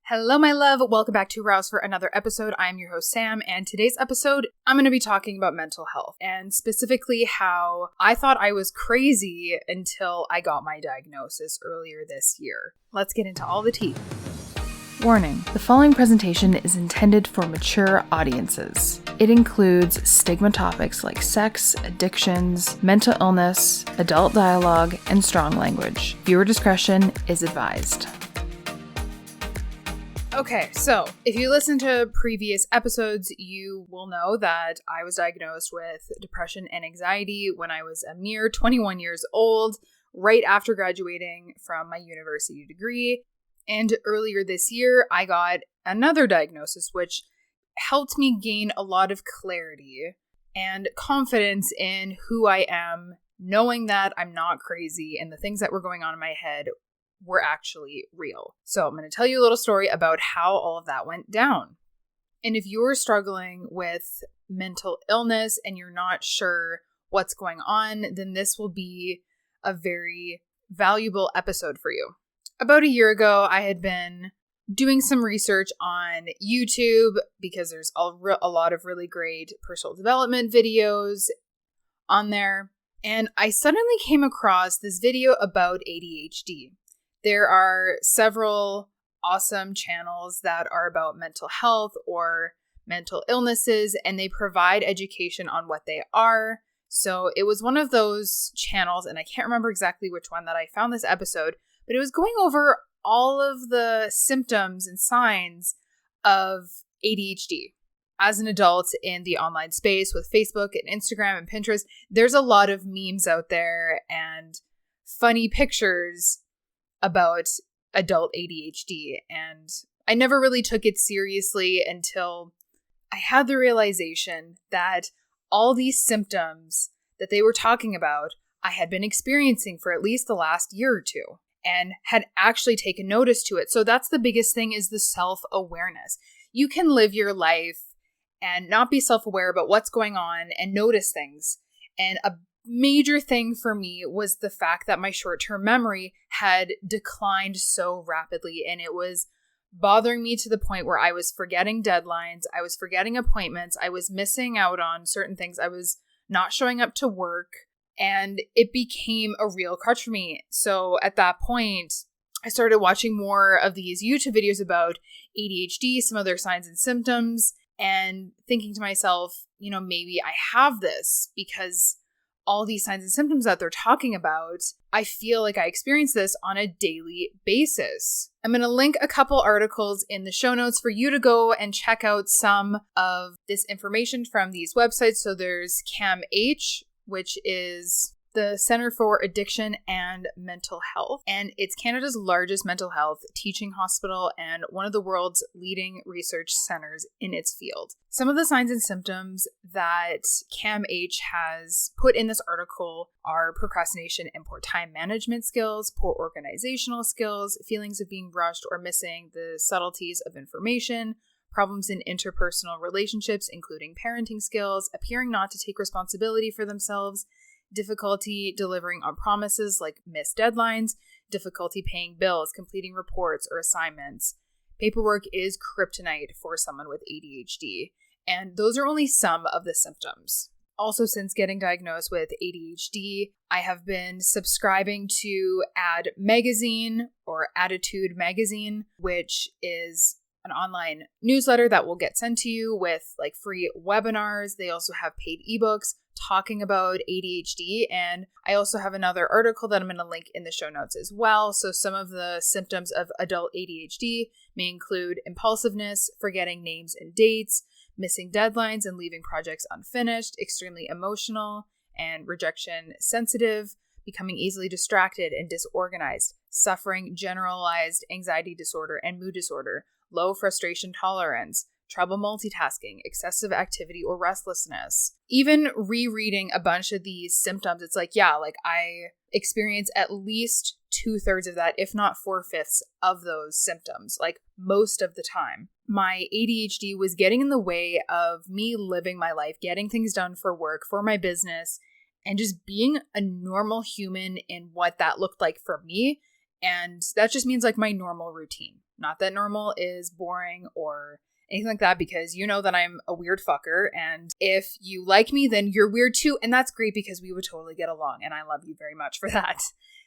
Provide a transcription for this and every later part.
Hello, my love. Welcome back to Rouse for another episode. I'm your host, Sam, and today's episode, I'm going to be talking about mental health, and specifically how I thought I was crazy until I got my diagnosis earlier this year. Let's get into all the tea. Warning, the following presentation is intended for mature audiences. It includes stigma topics like sex, addictions, mental illness, adult dialogue, and strong language. Viewer discretion is advised. Okay, so if you listen to previous episodes, you will know that I was diagnosed with depression and anxiety when I was a mere 21 years old, right after graduating from my university degree. And earlier this year, I got another diagnosis, which helped me gain a lot of clarity and confidence in who I am, knowing that I'm not crazy and the things that were going on in my head were actually real. So I'm going to tell you a little story about how all of that went down. And if you're struggling with mental illness and you're not sure what's going on, then this will be a very valuable episode for you. About a year ago, I had been doing some research on YouTube because there's a lot of really great personal development videos on there. And I suddenly came across this video about ADHD. There are several awesome channels that are about mental health or mental illnesses, and they provide education on what they are. So it was one of those channels, and I can't remember exactly which one that I found this episode, but it was going over all of the symptoms and signs of ADHD. As an adult in the online space with Facebook and Instagram and Pinterest, there's a lot of memes out there and funny pictures about adult ADHD, and I never really took it seriously until I had the realization that all these symptoms that they were talking about, I had been experiencing for at least the last year or two and had actually taken notice to it. So that's the biggest thing, is the self-awareness. You can live your life and not be self-aware about what's going on and notice things. And a major thing for me was the fact that my short-term memory had declined so rapidly, and it was bothering me to the point where I was forgetting deadlines, I was forgetting appointments, I was missing out on certain things, I was not showing up to work, and it became a real crutch for me. So at that point, I started watching more of these YouTube videos about ADHD, some of their signs and symptoms, and thinking to myself, maybe I have this because all these signs and symptoms that they're talking about, I feel like I experience this on a daily basis. I'm going to link a couple articles in the show notes for you to go and check out some of this information from these websites. So there's CAMH, which is the Center for Addiction and Mental Health, and it's Canada's largest mental health teaching hospital and one of the world's leading research centers in its field. Some of the signs and symptoms that CAMH has put in this article are procrastination and poor time management skills, poor organizational skills, feelings of being rushed or missing the subtleties of information, problems in interpersonal relationships, including parenting skills, appearing not to take responsibility for themselves, difficulty delivering on promises like missed deadlines, difficulty paying bills, completing reports or assignments. Paperwork is kryptonite for someone with ADHD, and those are only some of the symptoms. Also, since getting diagnosed with ADHD, I have been subscribing to AD Magazine or ADDitude Magazine, which is an online newsletter that will get sent to you with like free webinars. They also have paid ebooks talking about ADHD, and I also have another article that I'm going to link in the show notes as well. So some of the symptoms of adult ADHD may include impulsiveness, forgetting names and dates, missing deadlines and leaving projects unfinished, extremely emotional and rejection sensitive, becoming easily distracted and disorganized, suffering generalized anxiety disorder and mood disorder, low frustration tolerance, trouble multitasking, excessive activity or restlessness. Even rereading a bunch of these symptoms, it's like, I experience at least 2/3 of that, if not 4/5 of those symptoms, like most of the time. My ADHD was getting in the way of me living my life, getting things done for work, for my business, and just being a normal human in what that looked like for me. And that just means like my normal routine. Not that normal is boring or anything like that, because you know that I'm a weird fucker, and if you like me, then you're weird too, and that's great because we would totally get along, and I love you very much for that.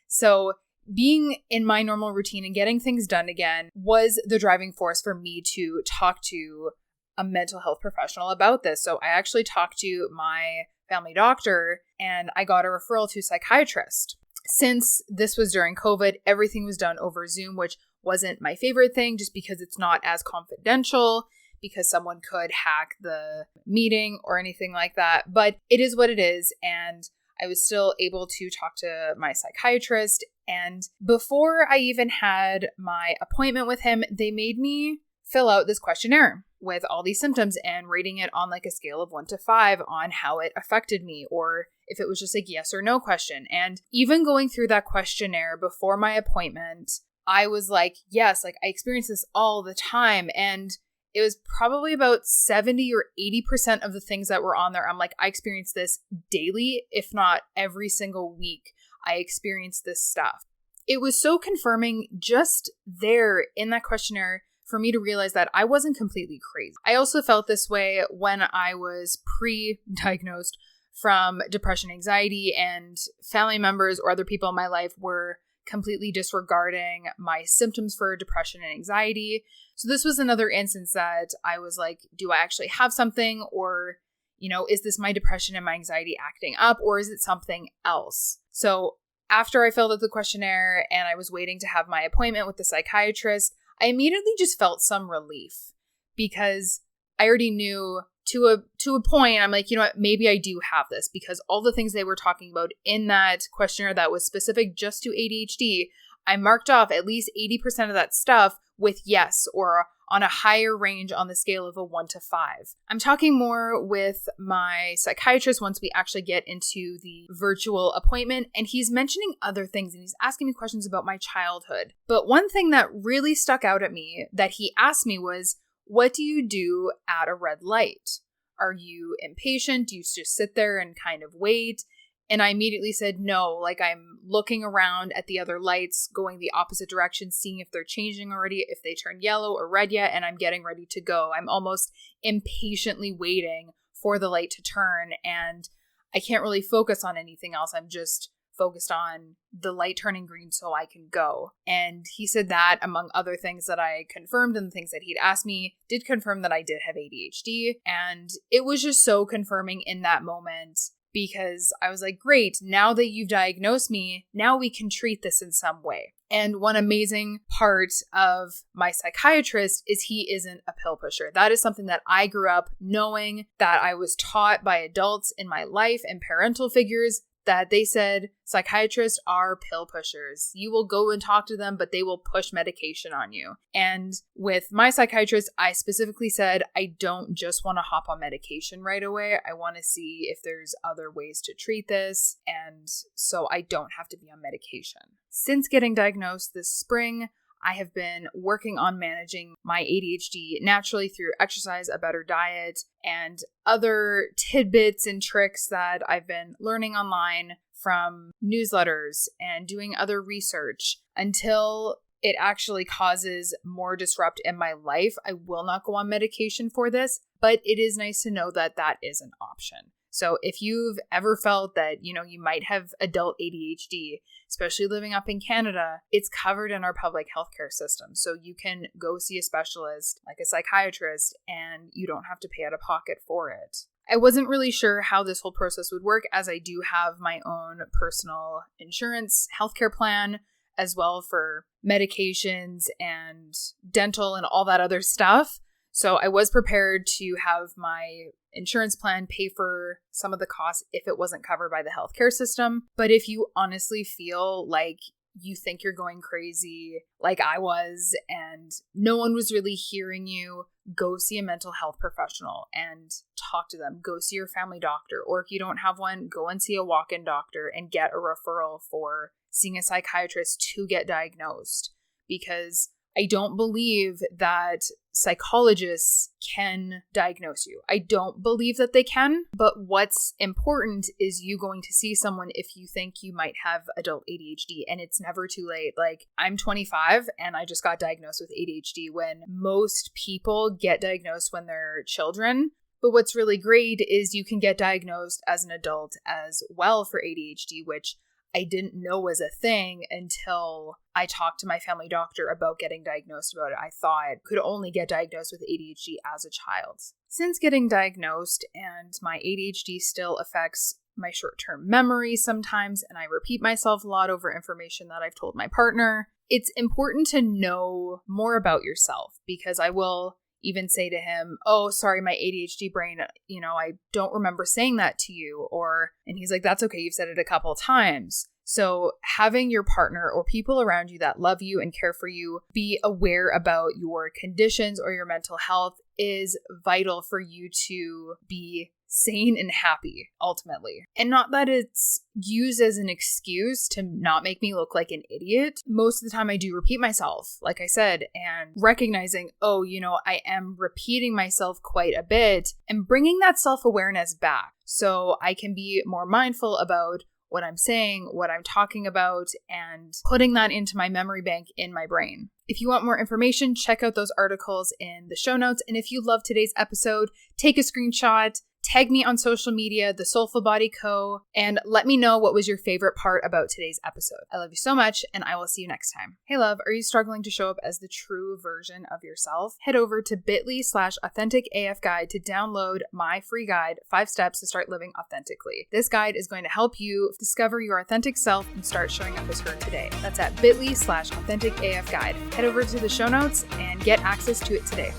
So being in my normal routine and getting things done again was the driving force for me to talk to a mental health professional about this. So I actually talked to my family doctor and I got a referral to a psychiatrist. Since this was during COVID, everything was done over Zoom, which wasn't my favorite thing just because it's not as confidential, because someone could hack the meeting or anything like that. But it is what it is. And I was still able to talk to my psychiatrist. And before I even had my appointment with him, they made me fill out this questionnaire with all these symptoms and rating it on like a scale of 1 to 5 on how it affected me, or if it was just like yes or no question. And even going through that questionnaire before my appointment, I was like, yes, like I experience this all the time. And it was probably about 70 or 80% of the things that were on there. I'm like, I experience this daily, if not every single week. I experience this stuff. It was so confirming just there in that questionnaire for me to realize that I wasn't completely crazy. I also felt this way when I was pre-diagnosed from depression, anxiety, and family members or other people in my life were completely disregarding my symptoms for depression and anxiety. So this was another instance that I was like, do I actually have something? Or, you know, is this my depression and my anxiety acting up, or is it something else? So after I filled out the questionnaire and I was waiting to have my appointment with the psychiatrist, I immediately just felt some relief because I already knew to a point, I'm like, you know what, maybe I do have this, because all the things they were talking about in that questionnaire that was specific just to ADHD, I marked off at least 80% of that stuff with yes, or on a higher range on the scale of a 1 to 5. I'm talking more with my psychiatrist once we actually get into the virtual appointment, and he's mentioning other things and he's asking me questions about my childhood. But one thing that really stuck out at me that he asked me was, what do you do at a red light? Are you impatient? Do you just sit there and kind of wait? And I immediately said no, like I'm looking around at the other lights, going the opposite direction, seeing if they're changing already, if they turn yellow or red yet, and I'm getting ready to go. I'm almost impatiently waiting for the light to turn, and I can't really focus on anything else. I'm just focused on the light turning green so I can go. And he said that, among other things that I confirmed and the things that he'd asked me, did confirm that I did have ADHD. And it was just so confirming in that moment, because I was like, great, now that you've diagnosed me, now we can treat this in some way. And one amazing part of my psychiatrist is he isn't a pill pusher. That is something that I grew up knowing, that I was taught by adults in my life and parental figures, that they said psychiatrists are pill pushers. You will go and talk to them, but they will push medication on you. And with my psychiatrist, I specifically said, I don't just want to hop on medication right away. I want to see if there's other ways to treat this, and so I don't have to be on medication. Since getting diagnosed this spring, I have been working on managing my ADHD naturally through exercise, a better diet, and other tidbits and tricks that I've been learning online from newsletters and doing other research. Until it actually causes more disrupt in my life, I will not go on medication for this, but it is nice to know that that is an option. So if you've ever felt that, you know, you might have adult ADHD, especially living up in Canada, it's covered in our public healthcare system. So you can go see a specialist, like a psychiatrist, and you don't have to pay out of pocket for it. I wasn't really sure how this whole process would work, as I do have my own personal insurance healthcare plan, as well for medications and dental and all that other stuff. So I was prepared to have my insurance plan pay for some of the costs if it wasn't covered by the healthcare system. But if you honestly feel like you think you're going crazy, like I was, and no one was really hearing you, go see a mental health professional and talk to them. Go see your family doctor. Or if you don't have one, go and see a walk-in doctor and get a referral for seeing a psychiatrist to get diagnosed. Because I don't believe that psychologists can diagnose you. I don't believe that they can, but what's important is you going to see someone if you think you might have adult ADHD, and it's never too late. Like, I'm 25 and I just got diagnosed with ADHD when most people get diagnosed when they're children. But what's really great is you can get diagnosed as an adult as well for ADHD, which I didn't know was a thing until I talked to my family doctor about getting diagnosed about it. I thought I could only get diagnosed with ADHD as a child. Since getting diagnosed, and my ADHD still affects my short-term memory sometimes, and I repeat myself a lot over information that I've told my partner, it's important to know more about yourself, because I will even say to him, oh, sorry, my ADHD brain, I don't remember saying that to you. And he's like, that's okay, you've said it a couple times. So having your partner or people around you that love you and care for you be aware about your conditions or your mental health is vital for you to be sane and happy, ultimately. And not that it's used as an excuse to not make me look like an idiot. Most of the time I do repeat myself, like I said, and recognizing, I am repeating myself quite a bit, and bringing that self-awareness back so I can be more mindful about what I'm saying, what I'm talking about, and putting that into my memory bank in my brain. If you want more information, check out those articles in the show notes. And if you love today's episode, take a screenshot, tag me on social media, The Soulful Body Co., and let me know what was your favorite part about today's episode. I love you so much, and I will see you next time. Hey love, are you struggling to show up as the true version of yourself? Head over to bit.ly/authenticafguide to download my free guide, 5 Steps to Start Living Authentically. This guide is going to help you discover your authentic self and start showing up as her today. That's at bit.ly/authenticafguide. Head over to the show notes and get access to it today.